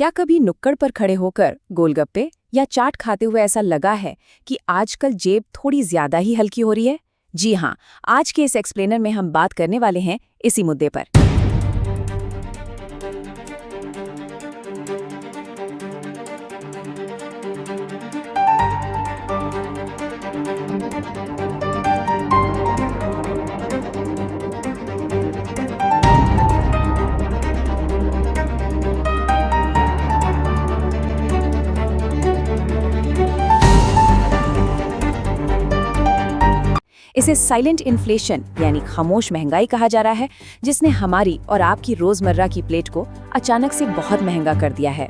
क्या कभी नुक्कड़ पर खड़े होकर गोलगप्पे या चाट खाते हुए ऐसा लगा है कि आजकल जेब थोड़ी ज्यादा ही हल्की हो रही है? जी हाँ, आज के इस एक्सप्लेनर में हम बात करने वाले हैं इसी मुद्दे पर। इसे साइलेंट इन्फ्लेशन यानी खामोश महंगाई कहा जा रहा है, जिसने हमारी और आपकी रोजमर्रा की प्लेट को अचानक से बहुत महंगा कर दिया है।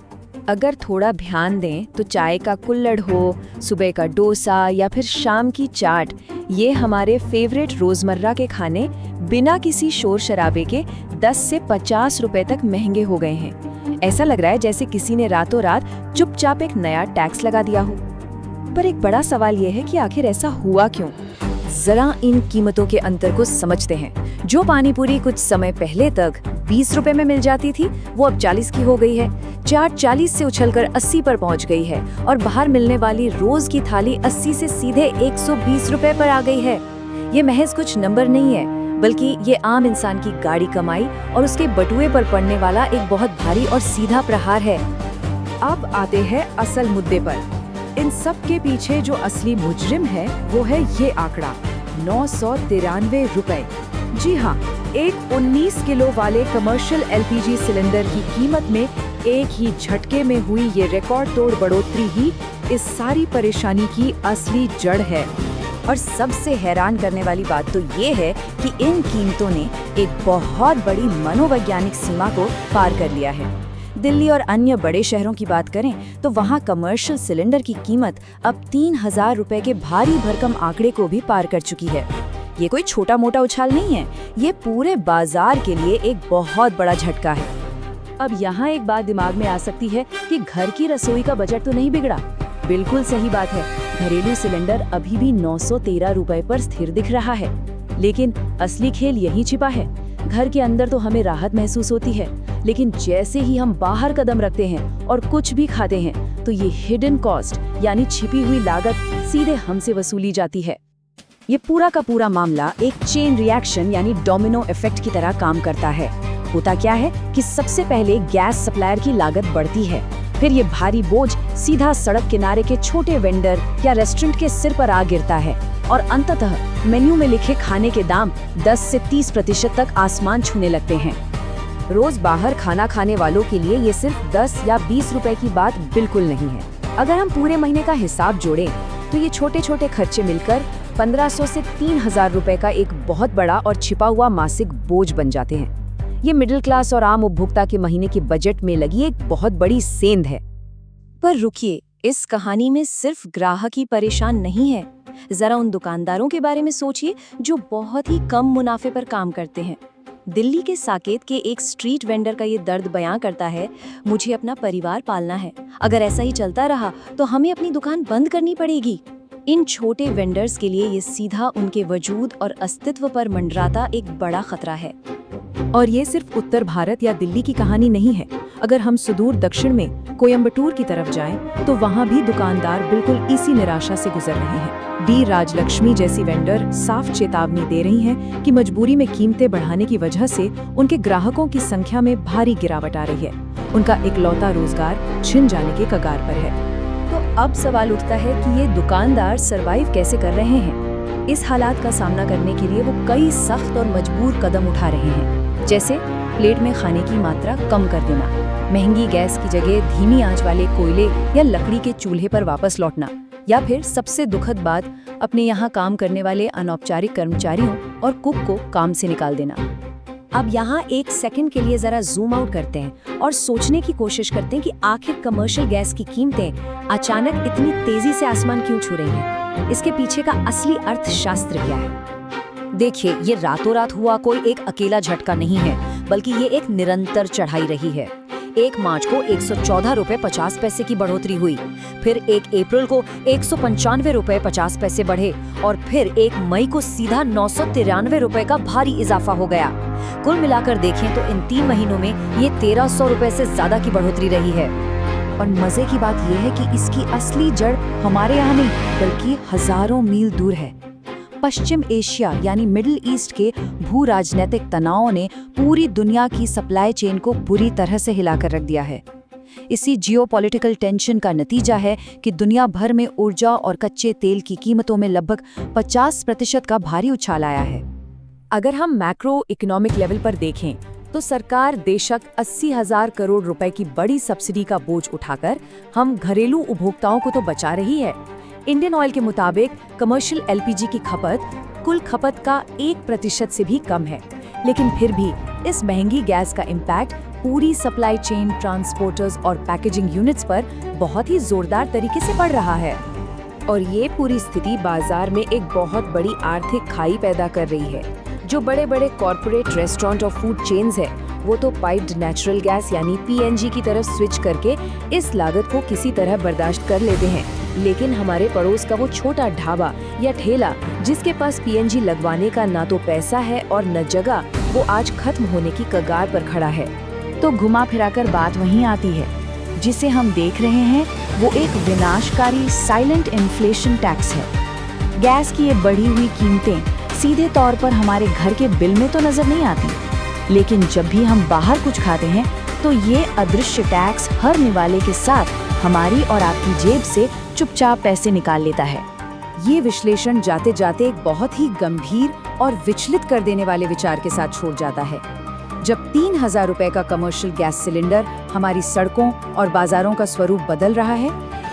अगर थोड़ा ध्यान दें तो चाय का कुल्हड़ हो, सुबह का डोसा या फिर शाम की चाट, ये हमारे फेवरेट रोजमर्रा के खाने बिना किसी शोर शराबे के 10 से 50 रुपए तक महंगे हो गए हैं। ऐसा लग रहा है जैसे किसी ने रातों रात चुपचाप एक नया टैक्स लगा दिया हो। पर एक बड़ा सवाल ये है कि आखिर ऐसा हुआ क्यों? जरा इन कीमतों के अंतर को समझते हैं। जो पानीपुरी कुछ समय पहले तक 20 रुपए में मिल जाती थी, वो अब 40 की हो गई है। चाट 40 से उछलकर 80 पर पहुंच गई है और बाहर मिलने वाली रोज की थाली 80 से सीधे 120 रुपए पर आ गई है। ये महज कुछ नंबर नहीं है, बल्कि ये आम इंसान की गाढ़ी कमाई और उसके बटुए पर पड़ने वाला एक बहुत भारी और सीधा प्रहार है। अब आते हैं असल मुद्दे पर। इन सब के पीछे जो असली मुजरिम है वो है ये आंकड़ा 993 रुपए। जी हाँ, एक 19 किलो वाले कमर्शियल एलपीजी सिलेंडर की कीमत में एक ही झटके में हुई ये रिकॉर्ड तोड़ बढ़ोतरी ही इस सारी परेशानी की असली जड़ है। और सबसे हैरान करने वाली बात तो ये है कि इन कीमतों ने एक बहुत बड़ी मनोवैज्ञानिक सीमा को पार कर लिया है। दिल्ली और अन्य बड़े शहरों की बात करें तो वहाँ कमर्शियल सिलेंडर की कीमत अब 3000 रुपए के भारी भरकम आंकड़े को भी पार कर चुकी है। ये कोई छोटा मोटा उछाल नहीं है, ये पूरे बाजार के लिए एक बहुत बड़ा झटका है। अब यहाँ एक बात दिमाग में आ सकती है कि घर की रसोई का बजट तो नहीं बिगड़ा। बिल्कुल सही बात है, घरेलू सिलेंडर अभी भी 913 रुपए पर स्थिर दिख रहा है। लेकिन असली खेल यही छिपा है। घर के अंदर तो हमें राहत महसूस होती है, लेकिन जैसे ही हम बाहर कदम रखते हैं और कुछ भी खाते हैं तो ये हिडन कॉस्ट यानी छिपी हुई लागत सीधे हमसे वसूली जाती है। ये पूरा का पूरा मामला एक चेन रिएक्शन यानी डोमिनो इफेक्ट की तरह काम करता है। होता क्या है कि सबसे पहले गैस सप्लायर की लागत बढ़ती है, फिर ये भारी बोझ सीधा सड़क किनारे के छोटे वेंडर या रेस्टोरेंट के सिर पर आ गिरता है और अंततः मेन्यू में लिखे खाने के दाम 10 से 30% तक आसमान छूने लगते हैं। रोज बाहर खाना खाने वालों के लिए ये सिर्फ 10 या 20 रुपए की बात बिल्कुल नहीं है। अगर हम पूरे महीने का हिसाब जोड़ें तो ये छोटे छोटे खर्चे मिलकर 1500 से 3000 रुपए का एक बहुत बड़ा और छिपा हुआ मासिक बोझ बन जाते हैं। ये मिडिल क्लास और आम उपभोक्ता के महीने के बजट में लगी एक बहुत बड़ी सेंध है। पर रुकिए, इस कहानी में सिर्फ ग्राहक ही परेशान नहीं है। जरा उन दुकानदारों के बारे में सोचिए जो बहुत ही कम मुनाफे पर काम करते हैं। दिल्ली के साकेत के एक स्ट्रीट वेंडर का ये दर्द बयां करता है, मुझे अपना परिवार पालना है, अगर ऐसा ही चलता रहा तो हमें अपनी दुकान बंद करनी पड़ेगी। इन छोटे वेंडर्स के लिए ये सीधा उनके वजूद और अस्तित्व पर मंडराता एक बड़ा खतरा है। और ये सिर्फ उत्तर भारत या दिल्ली की कहानी नहीं है। अगर हम सुदूर दक्षिण में कोयम्बटूर की तरफ जाएं, तो वहाँ भी दुकानदार बिल्कुल इसी निराशा से गुजर रहे हैं। डी राजलक्ष्मी जैसी वेंडर साफ चेतावनी दे रही हैं कि मजबूरी में कीमतें बढ़ाने की वजह से उनके ग्राहकों की संख्या में भारी गिरावट आ रही है। उनका इकलौता रोजगार छिन जाने के कगार पर है। तो अब सवाल उठता है कि ये दुकानदार सरवाइव कैसे कर रहे हैं? इस हालात का सामना करने के लिए वो कई सख्त और मजबूर कदम उठा रहे हैं, जैसे प्लेट में खाने की मात्रा कम कर देना, महंगी गैस की जगह धीमी आंच वाले कोयले या लकड़ी के चूल्हे पर वापस लौटना, या फिर सबसे दुखद बात, अपने यहाँ काम करने वाले अनौपचारिक कर्मचारियों और कुक को काम से निकाल देना। अब यहाँ एक सेकंड के लिए जरा जूम आउट करते हैं और सोचने की कोशिश करते हैं कि आखिर कमर्शियल गैस की कीमतें अचानक इतनी तेजी से आसमान क्यों छू रही हैं? इसके पीछे का असली अर्थशास्त्र क्या है? देखिए, ये रातों रात हुआ कोई एक अकेला झटका नहीं है, बल्कि ये एक निरंतर चढ़ाई रही है। 1 मार्च को 114 रुपए 50 पैसे की बढ़ोतरी हुई, फिर 1 अप्रैल को 195 रुपए 50 पैसे बढ़े और फिर 1 मई को सीधा 993 रुपए का भारी इजाफा हो गया। कुल मिलाकर देखें तो इन 3 महीनों में ये 1300 रुपए से ज्यादा की बढ़ोतरी रही है। और मजे की बात यह है कि इसकी असली जड़ हमारे यहाँ नहीं बल्कि हजारों मील दूर है। पश्चिम एशिया यानी मिडिल ईस्ट के भू राजनीतिक तनावों ने पूरी दुनिया की सप्लाई चेन को बुरी तरह से हिलाकर रख दिया है। इसी जियोपॉलिटिकल टेंशन का नतीजा है कि दुनिया भर में ऊर्जा और कच्चे तेल की कीमतों में लगभग 50% का भारी उछाल आया है। अगर हम मैक्रो इकोनॉमिक लेवल पर देखें तो सरकार बेशक 80,000 करोड़ रुपए की बड़ी सब्सिडी का बोझ उठाकर हम घरेलू उपभोक्ताओं को तो बचा रही है। इंडियन ऑयल के मुताबिक कमर्शियल एलपीजी की खपत कुल खपत का 1% से भी कम है, लेकिन फिर भी इस महंगी गैस का इम्पैक्ट पूरी सप्लाई चेन, ट्रांसपोर्टर्स और पैकेजिंग यूनिट्स पर बहुत ही जोरदार तरीके से बढ़ रहा है। और ये पूरी स्थिति बाजार में एक बहुत बड़ी आर्थिक खाई पैदा कर रही है। जो बड़े बड़े कॉर्पोरेट रेस्टोरेंट और फूड चेन्स है वो तो पाइप्ड नेचुरल गैस यानी पीएनजी की तरफ स्विच करके इस लागत को किसी तरह बर्दाश्त कर लेते हैं, लेकिन हमारे पड़ोस का वो छोटा ढाबा या ठेला जिसके पास पीएनजी लगवाने का ना तो पैसा है और न जगह, वो आज खत्म होने की कगार पर खड़ा है। तो घुमा फिराकर बात वहीं आती है, जिसे हम देख रहे हैं वो एक विनाशकारी साइलेंट इन्फ्लेशन टैक्स है। गैस की ये बढ़ी हुई कीमतें सीधे तौर पर हमारे घर के बिल में तो नजर नहीं आती, लेकिन जब भी हम बाहर कुछ खाते हैं तो ये अदृश्य टैक्स हर निवाले के साथ हमारी और आपकी जेब से चुपचाप पैसे निकाल लेता है। ये विश्लेषण जाते जाते एक बहुत ही गंभीर और विचलित कर देने वाले विचार के साथ छोड़ जाता है। जब 3,000 रुपए का कमर्शियल गैस सिलेंडर हमारी सड़कों और बाजारों का स्वरूप बदल रहा है,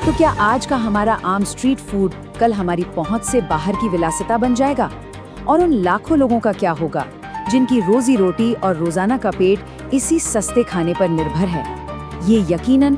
तो क्या आज का हमारा आम स्ट्रीट फूड कल हमारी पहुंच से बाहर की विलासिता बन जाएगा? और उन लाखों लोगों का क्या होगा जिनकी रोजी रोटी और रोजाना का पेट इसी सस्ते खाने पर निर्भर है? ये यकीनन